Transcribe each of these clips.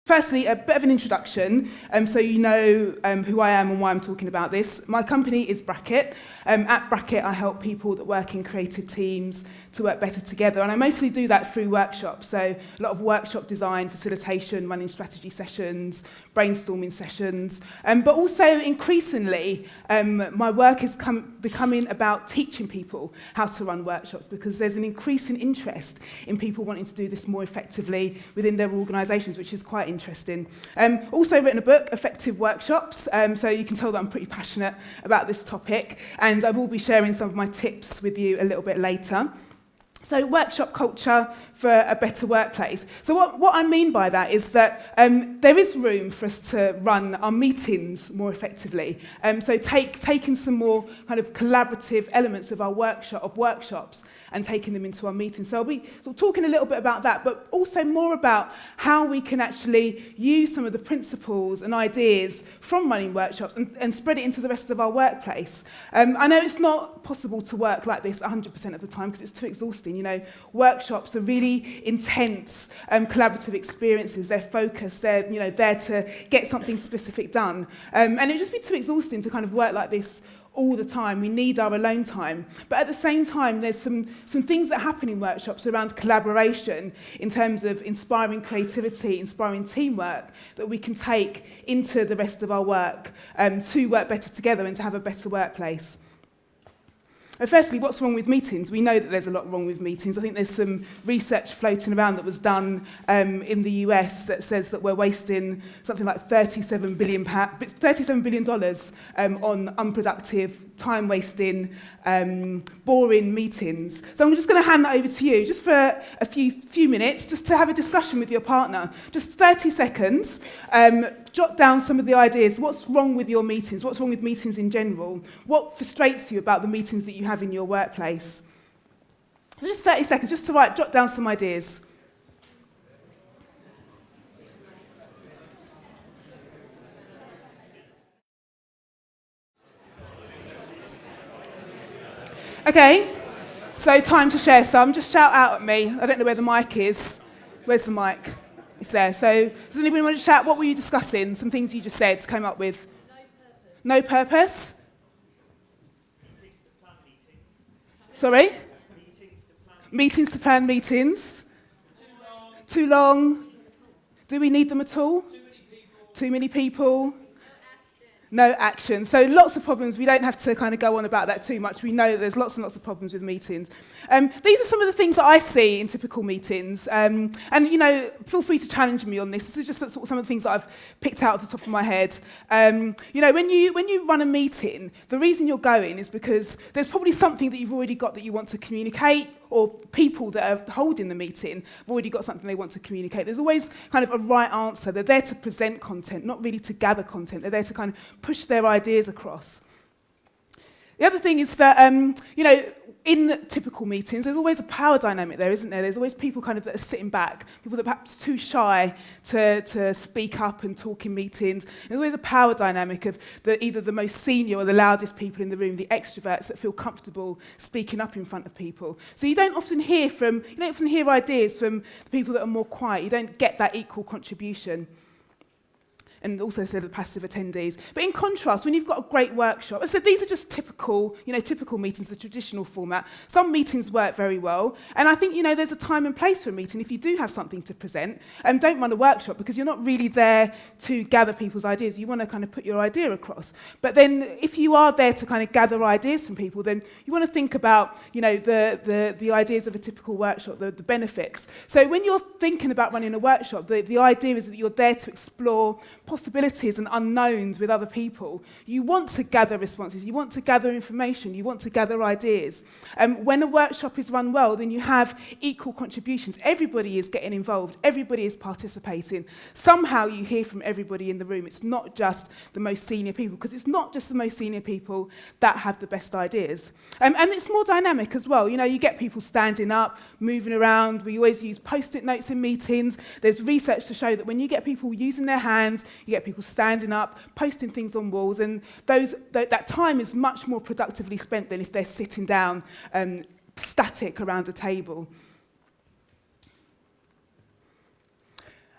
Firstly, a bit of an introduction, so you know who I am and why I'm talking about this. My company is Bracket. At Bracket, I help people that work in creative teams to work better together, and I mostly do that through workshops, so a lot of workshop design, facilitation, running strategy sessions, brainstorming sessions, but also increasingly, my work is becoming about teaching people how to run workshops, because there's an increasing interest in people wanting to do this more effectively within their organisations, which is quite interesting. Also written a book, Effective Workshops, so you can tell that I'm pretty passionate about this topic, and I will be sharing some of my tips with you a little bit later. So workshop culture for a better workplace. So what I mean by that is that there is room for us to run our meetings more effectively. So taking some more kind of collaborative elements of our workshops and taking them into our meetings. So I'll be sort of talking a little bit about that, but also more about how we can actually use some of the principles and ideas from running workshops and spread it into the rest of our workplace. I know it's not possible to work like this 100% of the time because it's too exhausting. You know, workshops are really intense, collaborative experiences. They're focused. They're there to get something specific done, and it'd just be too exhausting to kind of work like this all the time. We need our alone time. But at the same time, there's some things that happen in workshops around collaboration in terms of inspiring creativity, inspiring teamwork that we can take into the rest of our work to work better together and to have a better workplace. Firstly, what's wrong with meetings? We know that there's a lot wrong with meetings. I think there's some research floating around that was done in the US that says that we're wasting something like $37 billion on unproductive, time-wasting, boring meetings. So I'm just going to hand that over to you just for a few minutes, just to have a discussion with your partner. Just 30 seconds. Jot down some of the ideas. What's wrong with your meetings? What's wrong with meetings in general? What frustrates you about the meetings that you have in your workplace? So just 30 seconds, just to jot down some ideas. Okay, so time to share some. Just shout out at me. I don't know where the mic is. Where's the mic? It's there. So does anybody want to shout? What were you discussing? Some things you just said, came up with. No purpose? Meetings to plan meetings. Sorry? Meetings to plan Meetings to plan meetings. Too long. Too long? Do we need them at all? Too many people. Too many people? No action. So lots of problems. We don't have to kind of go on about that too much. We know that there's lots and lots of problems with meetings. These are some of the things that I see in typical meetings. And, feel free to challenge me on this. This is just sort of some of the things that I've picked out at the top of my head. When you run a meeting, the reason you're going is because there's probably something that you've already got that you want to communicate, or people that are holding the meeting have already got something they want to communicate. There's always kind of a right answer. They're there to present content, not really to gather content. They're there to kind of push their ideas across. The other thing is that, in typical meetings, there's always a power dynamic there, isn't there? There's always people kind of that are sitting back, people that are perhaps too shy to speak up and talk in meetings. There's always a power dynamic of either the most senior or the loudest people in the room, the extroverts that feel comfortable speaking up in front of people. So you don't often hear ideas from the people that are more quiet. You don't get that equal contribution. And also said the passive attendees. But in contrast, when you've got a great workshop, so these are just typical meetings, the traditional format. Some meetings work very well, and I think there's a time and place for a meeting. If you do have something to present, don't run a workshop because you're not really there to gather people's ideas. You want to kind of put your idea across. But then, if you are there to kind of gather ideas from people, then you want to think about the ideas of a typical workshop, the benefits. So when you're thinking about running a workshop, the idea is that you're there to explore possibilities and unknowns with other people. You want to gather responses, you want to gather information, you want to gather ideas. When a workshop is run well, then you have equal contributions. Everybody is getting involved, everybody is participating. Somehow you hear from everybody in the room. It's not just the most senior people, because it's not just the most senior people that have the best ideas. And it's more dynamic as well. You get people standing up, moving around. We always use post-it notes in meetings. There's research to show that when you get people using their hands, you get people standing up, posting things on walls, and that time is much more productively spent than if they're sitting down static around a table.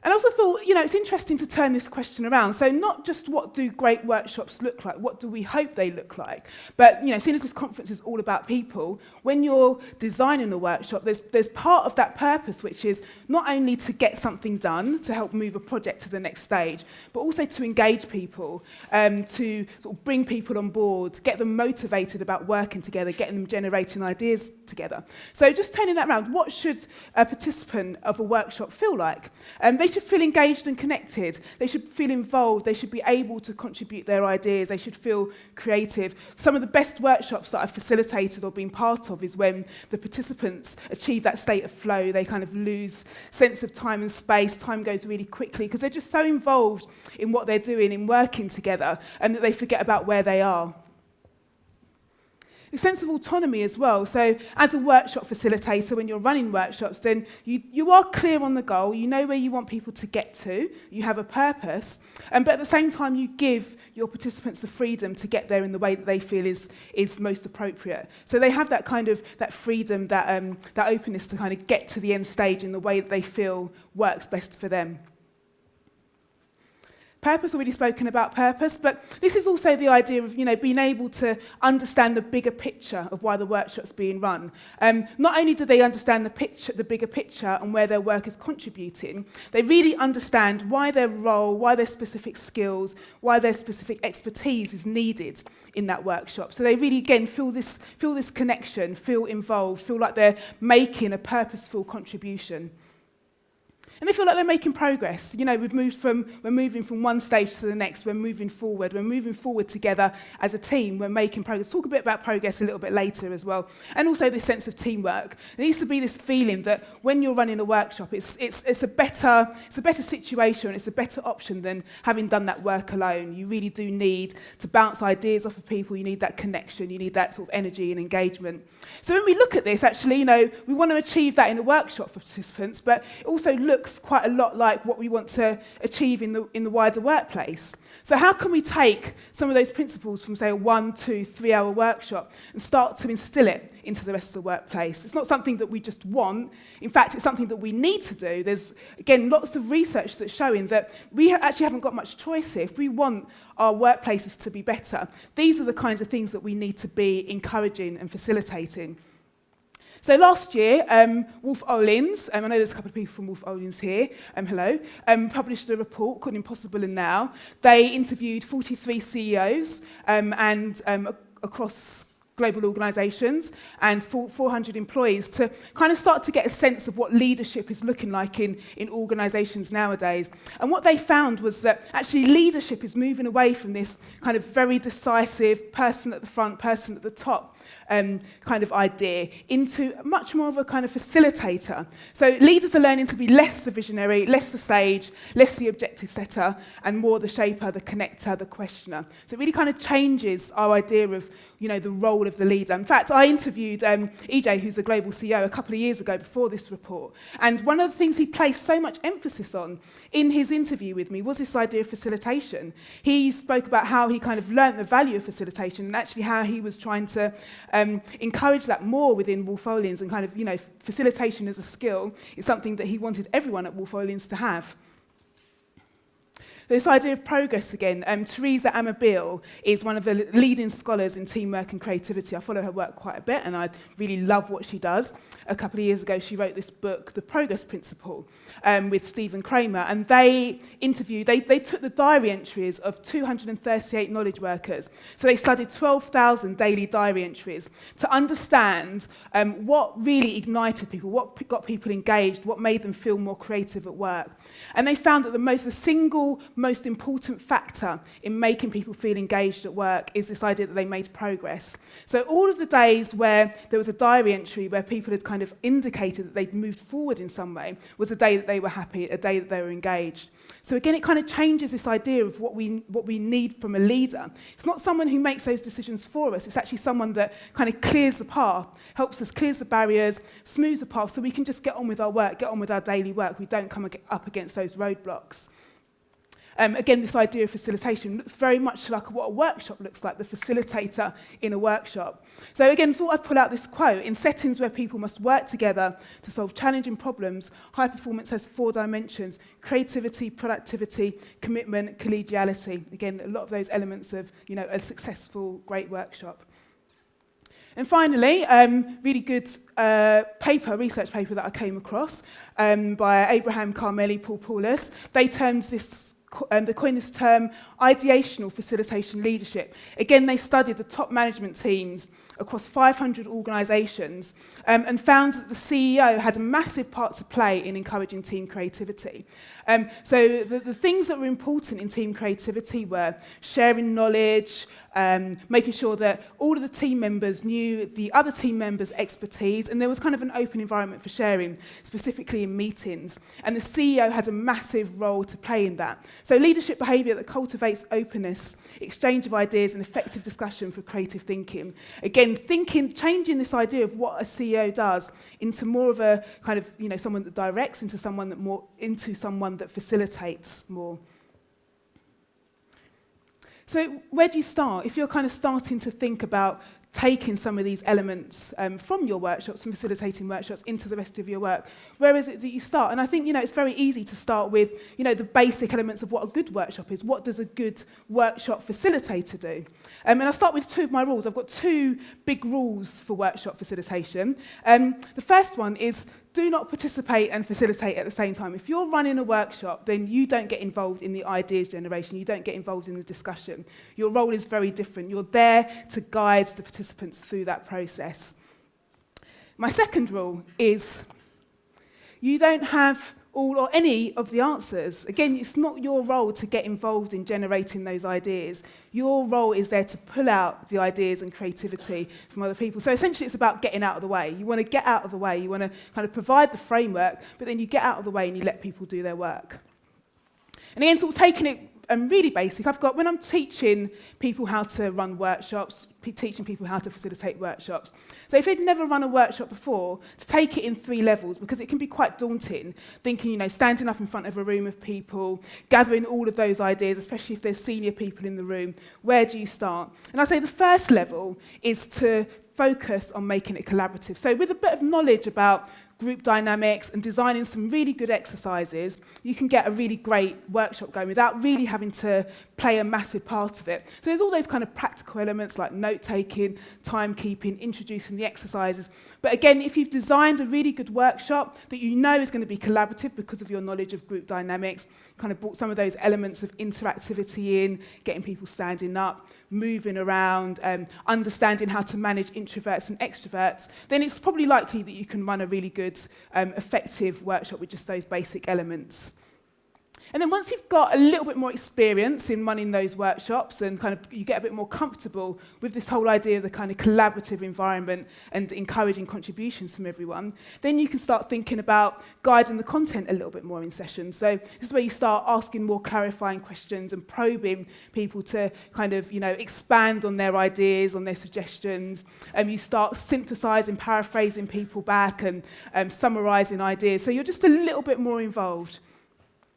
And I also thought, it's interesting to turn this question around. So not just what do great workshops look like, what do we hope they look like, but, seeing as this conference is all about people, when you're designing a workshop, there's part of that purpose, which is not only to get something done, to help move a project to the next stage, but also to engage people, to sort of bring people on board, get them motivated about working together, getting them generating ideas together. So just turning that around, what should a participant of a workshop feel like? They should feel engaged and connected. They should feel involved. They should be able to contribute their ideas. They should feel creative. Some of the best workshops that I've facilitated or been part of is when the participants achieve that state of flow. They kind of lose sense of time and space. Time goes really quickly because they're just so involved in what they're doing, in working together, and that they forget about where they are. A sense of autonomy as well. So as a workshop facilitator, when you're running workshops, then you are clear on the goal, you know where you want people to get to, you have a purpose, but at the same time you give your participants the freedom to get there in the way that they feel is most appropriate. So they have that kind of that freedom, that openness to kind of get to the end stage in the way that they feel works best for them. Purpose, already spoken about purpose, but this is also the idea of being able to understand the bigger picture of why the workshop's being run. Not only do they understand the bigger picture and where their work is contributing, they really understand why their role, why their specific skills, why their specific expertise is needed in that workshop. So they really, again, feel this connection, feel involved, feel like they're making a purposeful contribution. And they feel like they're making progress. We're moving from one stage to the next. We're moving forward. We're moving forward together as a team. We're making progress. Talk a bit about progress a little bit later as well. And also this sense of teamwork. There needs to be this feeling that when you're running a workshop, it's a better situation. It's a better option than having done that work alone. You really do need to bounce ideas off of people. You need that connection. You need that sort of energy and engagement. So when we look at this, actually, we want to achieve that in a workshop for participants, but it also looks quite a lot like what we want to achieve in the wider workplace. So how can we take some of those principles from, say, a 1, 2, 3 hour workshop and start to instill it into the rest of the workplace? It's not something that we just want. In fact, it's something that we need to do. There's, again, lots of research that's showing that we actually haven't got much choice here. If we want our workplaces to be better, these are the kinds of things that we need to be encouraging and facilitating. So last year, Wolf Olins, I know there's a couple of people from Wolf Olins here, hello, published a report called Impossible and Now. They interviewed 43 CEOs across global organisations and 400 employees to kind of start to get a sense of what leadership is looking like in organisations nowadays. And what they found was that actually leadership is moving away from this kind of very decisive person at the front, person at the top kind of idea into much more of a kind of facilitator. So leaders are learning to be less the visionary, less the sage, less the objective setter, and more the shaper, the connector, the questioner. So it really kind of changes our idea of the role of the leader. In fact, I interviewed EJ, who's the global CEO, a couple of years ago before this report. And one of the things he placed so much emphasis on in his interview with me was this idea of facilitation. He spoke about how he kind of learnt the value of facilitation and actually how he was trying to encourage that more within Wolf Olins, and kind of, facilitation as a skill is something that he wanted everyone at Wolf Olins to have. This idea of progress again, Teresa Amabile is one of the leading scholars in teamwork and creativity. I follow her work quite a bit and I really love what she does. A couple of years ago she wrote this book, The Progress Principle, with Stephen Kramer, and they took the diary entries of 238 knowledge workers. So they studied 12,000 daily diary entries to understand what really ignited people, what got people engaged, what made them feel more creative at work. And they found that the single most important factor in making people feel engaged at work is this idea that they made progress. So all of the days where there was a diary entry where people had kind of indicated that they'd moved forward in some way was a day that they were happy, a day that they were engaged. So again, it kind of changes this idea of what we need from a leader. It's not someone who makes those decisions for us. It's actually someone that kind of clears the path, helps us clear the barriers, smooths the path so we can just get on with our work, get on with our daily work. We don't come up against those roadblocks. Again, this idea of facilitation looks very much like what a workshop looks like, the facilitator in a workshop. So again, thought I'd pull out this quote: in settings where people must work together to solve challenging problems, high performance has 4 dimensions: creativity, productivity, commitment, collegiality. Again, a lot of those elements of, a successful, great workshop. And finally, really good research paper that I came across by Abraham Carmeli, Paul Paulus. They coined this term ideational facilitation leadership. Again, they studied the top management teams across 500 organisations and found that the CEO had a massive part to play in encouraging team creativity. So the things that were important in team creativity were sharing knowledge, making sure that all of the team members knew the other team members' expertise, and there was kind of an open environment for sharing, specifically in meetings. And the CEO had a massive role to play in that. So leadership behaviour that cultivates openness, exchange of ideas, and effective discussion for creative thinking. Again, changing this idea of what a CEO does into more of a kind of, someone that directs, into someone that facilitates more. So where do you start? If you're kind of starting to think about taking some of these elements from your workshops and facilitating workshops into the rest of your work, where is it that you start? And I think, it's very easy to start with, the basic elements of what a good workshop is. What does a good workshop facilitator do? And I'll start with 2 of my rules. I've got 2 big rules for workshop facilitation. The first one is do not participate and facilitate at the same time. If you're running a workshop, then you don't get involved in the ideas generation. You don't get involved in the discussion. Your role is very different. You're there to guide the participants through that process. My second rule is you don't have all or any of the answers. Again, it's not your role to get involved in generating those ideas. Your role is there to pull out the ideas and creativity from other people. So essentially it's about getting out of the way. You want to get out of the way. You want to kind of provide the framework, but then you get out of the way and you let people do their work. And again, sort of taking it really basic, when I'm teaching people how to run workshops, teaching people how to facilitate workshops. So if they've never run a workshop before, to take it in 3 levels, because it can be quite daunting, thinking, standing up in front of a room of people, gathering all of those ideas, especially if there's senior people in the room, where do you start? And I say the first level is to focus on making it collaborative. So with a bit of knowledge about group dynamics and designing some really good exercises, you can get a really great workshop going without really having to play a massive part of it. So there's all those kind of practical elements like note-taking, timekeeping, introducing the exercises. But again, if you've designed a really good workshop that you know is going to be collaborative because of your knowledge of group dynamics, kind of brought some of those elements of interactivity in, getting people standing up, moving around, understanding how to manage introverts and extroverts, then it's probably likely that you can run a really good, effective workshop with just those basic elements. And then once you've got a little bit more experience in running those workshops and kind of you get a bit more comfortable with this whole idea of the kind of collaborative environment and encouraging contributions from everyone, then you can start thinking about guiding the content a little bit more in sessions. So this is where you start asking more clarifying questions and probing people to kind of, expand on their ideas, on their suggestions. You start synthesizing, paraphrasing people back and summarizing ideas. So you're just a little bit more involved.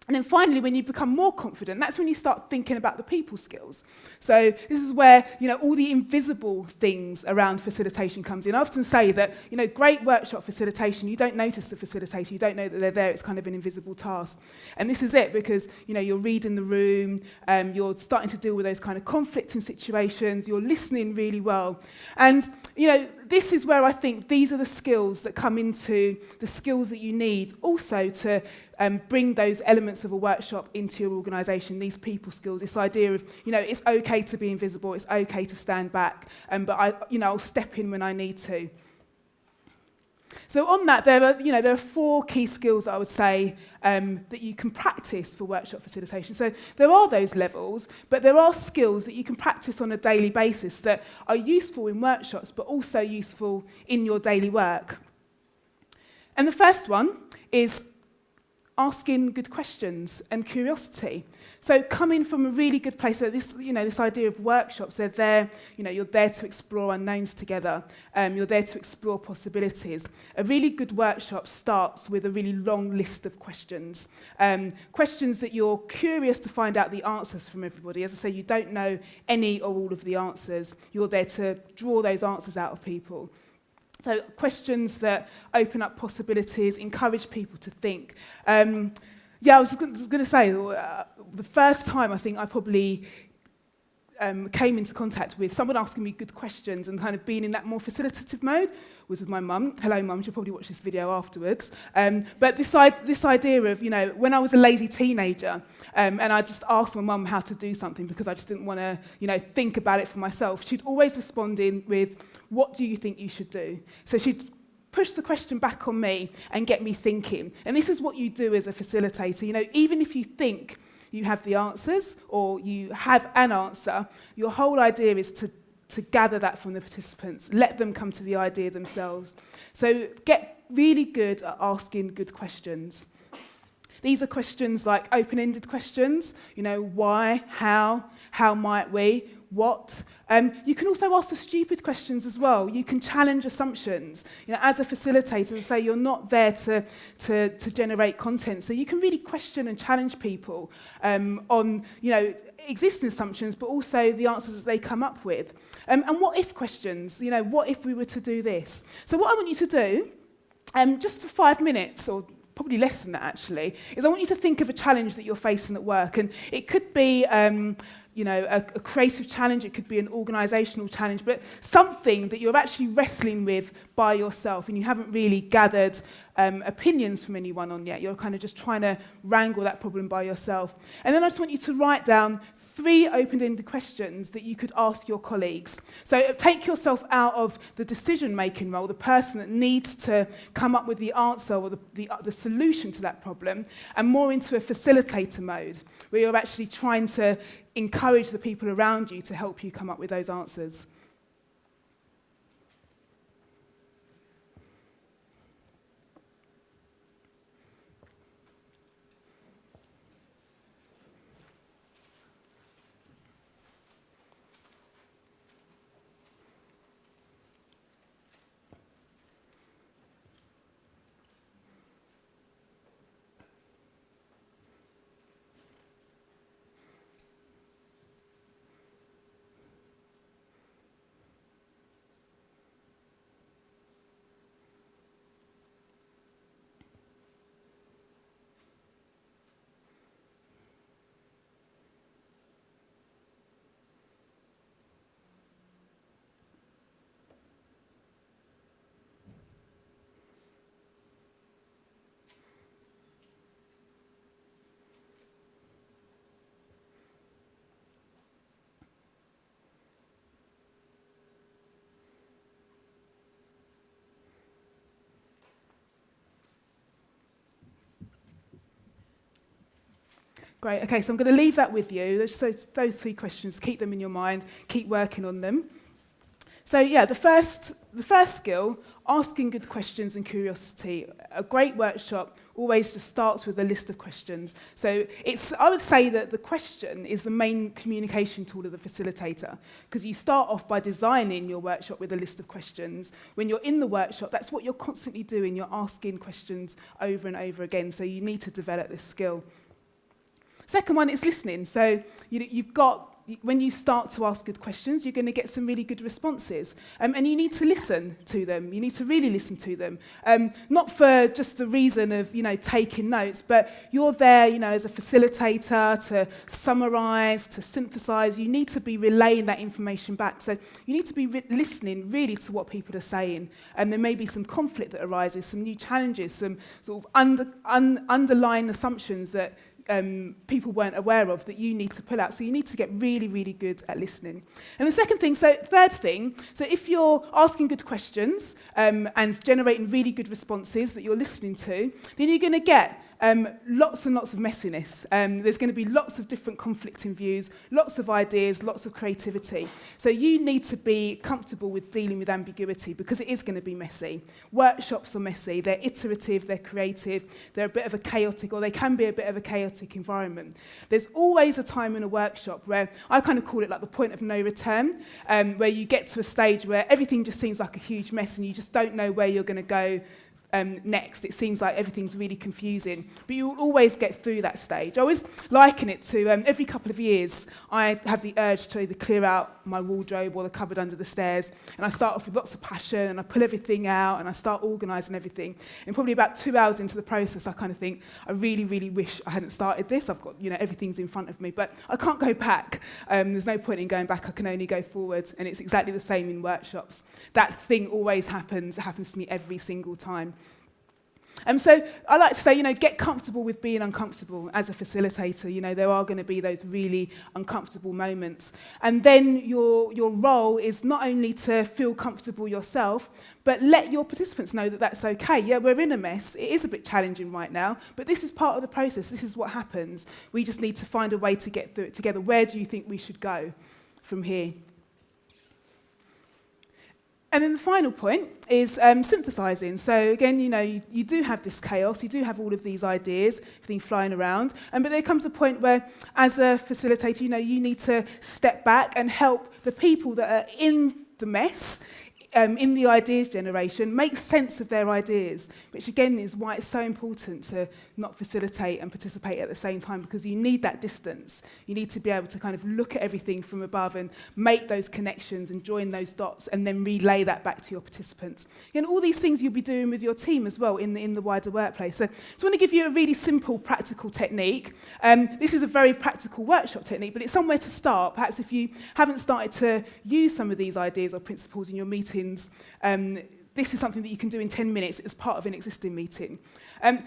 And then finally, when you become more confident, that's when you start thinking about the people skills. So this is where, all the invisible things around facilitation comes in. I often say that, great workshop facilitation, you don't notice the facilitator, you don't know that they're there, it's kind of an invisible task. And this is it because, you're reading the room, you're starting to deal with those kind of conflicting situations, you're listening really well. And, this is where I think these are the skills that come into the skills that you need also to bring those elements of a workshop into your organisation, these people skills, this idea of, it's okay to be invisible, it's okay to stand back, but I'll step in when I need to. So on that, there are 4 key skills that I would say that you can practice for workshop facilitation. So there are those levels, but there are skills that you can practice on a daily basis that are useful in workshops, but also useful in your daily work. And the first one is asking good questions and curiosity. So coming from a really good place, so this idea of workshops, they're there, you're there to explore unknowns together. You're there to explore possibilities. A really good workshop starts with a really long list of questions. Questions that you're curious to find out the answers from everybody. As I say, you don't know any or all of the answers. You're there to draw those answers out of people. So questions that open up possibilities, encourage people to think. I was going to say, the first time I think I probably came into contact with someone asking me good questions and kind of being in that more facilitative mode was with my mum. Hello, Mum, she'll probably watch this video afterwards. But this idea of, when I was a lazy teenager and I just asked my mum how to do something because I just didn't want to, think about it for myself, she'd always respond in with, what do you think you should do? So she'd push the question back on me and get me thinking. And this is what you do as a facilitator. Even if you think you have the answers or you have an answer, your whole idea is to gather that from the participants, let them come to the idea themselves. So get really good at asking good questions. These are questions like open-ended questions, why, how might we, what. You can also ask the stupid questions as well. You can challenge assumptions. As a facilitator, say you're not there to generate content, so you can really question and challenge people on existing assumptions, but also the answers that they come up with. And what if questions? What if we were to do this? So what I want you to do, just for 5 minutes, or probably less than that actually, is I want you to think of a challenge that you're facing at work. And it could be a creative challenge, it could be an organisational challenge, but something that you're actually wrestling with by yourself and you haven't really gathered opinions from anyone on yet. You're kind of just trying to wrangle that problem by yourself. And then I just want you to write down 3 open-ended questions that you could ask your colleagues. So take yourself out of the decision-making role, the person that needs to come up with the answer or the solution to that problem, and more into a facilitator mode, where you're actually trying to encourage the people around you to help you come up with those answers. Great, okay, so I'm going to leave that with you. Those 3 questions, keep them in your mind, keep working on them. So yeah, the first skill, asking good questions and curiosity. A great workshop always just starts with a list of questions. So I would say that the question is the main communication tool of the facilitator, because you start off by designing your workshop with a list of questions. When you're in the workshop, that's what you're constantly doing. You're asking questions over and over again, so you need to develop this skill. Second one is listening. So when you start to ask good questions, you're going to get some really good responses. And you need to listen to them. You need to really listen to them. Not for just the reason of, taking notes, but you're there, as a facilitator to summarise, to synthesise. You need to be relaying that information back. So you need to be listening really to what people are saying. And there may be some conflict that arises, some new challenges, some sort of underlying assumptions that people weren't aware of that you need to pull out. So you need to get really, really good at listening. And the third thing, so if you're asking good questions and generating really good responses that you're listening to, then you're going to get lots and lots of messiness. There's going to be lots of different conflicting views, lots of ideas, lots of creativity. So you need to be comfortable with dealing with ambiguity because it is going to be messy. Workshops are messy, they're iterative, they're creative, they're a bit of a chaotic, or they can be a bit of a chaotic environment. There's always a time in a workshop where I kind of call it like the point of no return, where you get to a stage where everything just seems like a huge mess and you just don't know where you're going to go next. It seems like everything's really confusing, but you will always get through that stage. I always liken it to every couple of years I have the urge to either clear out my wardrobe or the cupboard under the stairs, and I start off with lots of passion and I pull everything out and I start organising everything, and probably about 2 hours into the process I kind of think, I really, really wish I hadn't started this. I've got, everything's in front of me, but I can't go back. There's no point in going back, I can only go forward, and it's exactly the same in workshops. That thing always happens. It happens to me every single time. So I like to say, get comfortable with being uncomfortable as a facilitator. There are going to be those really uncomfortable moments. And then your role is not only to feel comfortable yourself, but let your participants know that that's okay. Yeah, we're in a mess. It is a bit challenging right now, but this is part of the process. This is what happens. We just need to find a way to get through it together. Where do you think we should go from here? And then the final point is synthesizing. So again, you do have this chaos, you do have all of these ideas, everything flying around, but there comes a point where, as a facilitator, you need to step back and help the people that are in the mess, in the ideas generation, make sense of their ideas, which again is why it's so important to not facilitate and participate at the same time, because you need that distance. You need to be able to kind of look at everything from above and make those connections and join those dots and then relay that back to your participants. And all these things you'll be doing with your team as well in the wider workplace. So I just want to give you a really simple, practical technique. This is a very practical workshop technique, but it's somewhere to start. Perhaps if you haven't started to use some of these ideas or principles in your meetings, this is something that you can do in 10 minutes as part of an existing meeting.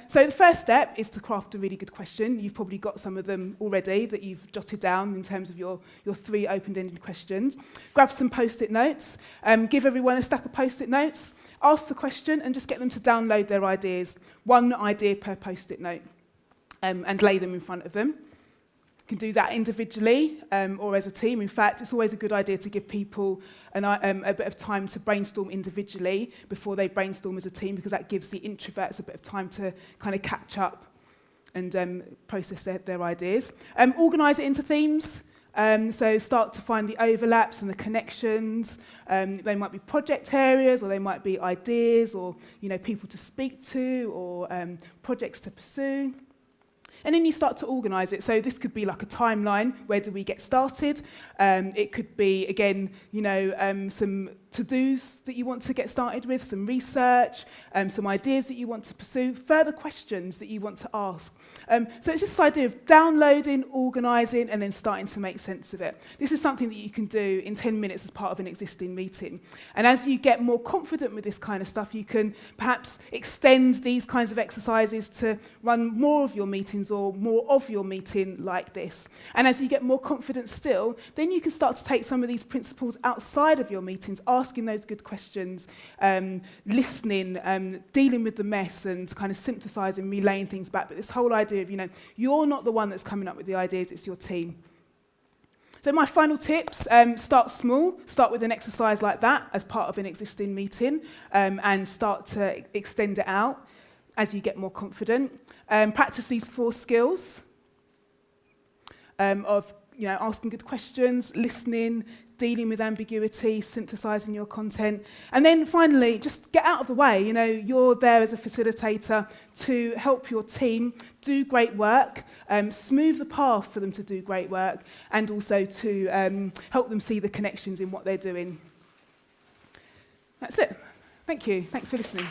So the first step is to craft a really good question. You've probably got some of them already that you've jotted down in terms of your 3 open-ended questions. Grab some post-it notes, give everyone a stack of post-it notes, ask the question and just get them to download their ideas, 1 idea per post-it note, and lay them in front of them. You can do that individually or as a team. In fact, it's always a good idea to give people a bit of time to brainstorm individually before they brainstorm as a team, because that gives the introverts a bit of time to kind of catch up and process their ideas. Organise it into themes. So start to find the overlaps and the connections. They might be project areas, or they might be ideas, or people to speak to, or projects to pursue. And then you start to organise it. So this could be like a timeline. Where do we get started? It could be, again, some to-dos that you want to get started with, some research, some ideas that you want to pursue, further questions that you want to ask. So it's just this idea of downloading, organising, and then starting to make sense of it. This is something that you can do in 10 minutes as part of an existing meeting. And as you get more confident with this kind of stuff, you can perhaps extend these kinds of exercises to run more of your meetings or more of your meeting like this. And as you get more confident still, then you can start to take some of these principles outside of your meetings, asking those good questions, listening, dealing with the mess and kind of synthesizing, relaying things back. But this whole idea of, you're not the one that's coming up with the ideas, it's your team. So my final tips, start small, start with an exercise like that as part of an existing meeting, and start to extend it out as you get more confident. Practice these 4 skills of asking good questions, listening, dealing with ambiguity, synthesizing your content. And then finally, just get out of the way. You're there as a facilitator to help your team do great work, smooth the path for them to do great work, and also to help them see the connections in what they're doing. That's it. Thank you. Thanks for listening.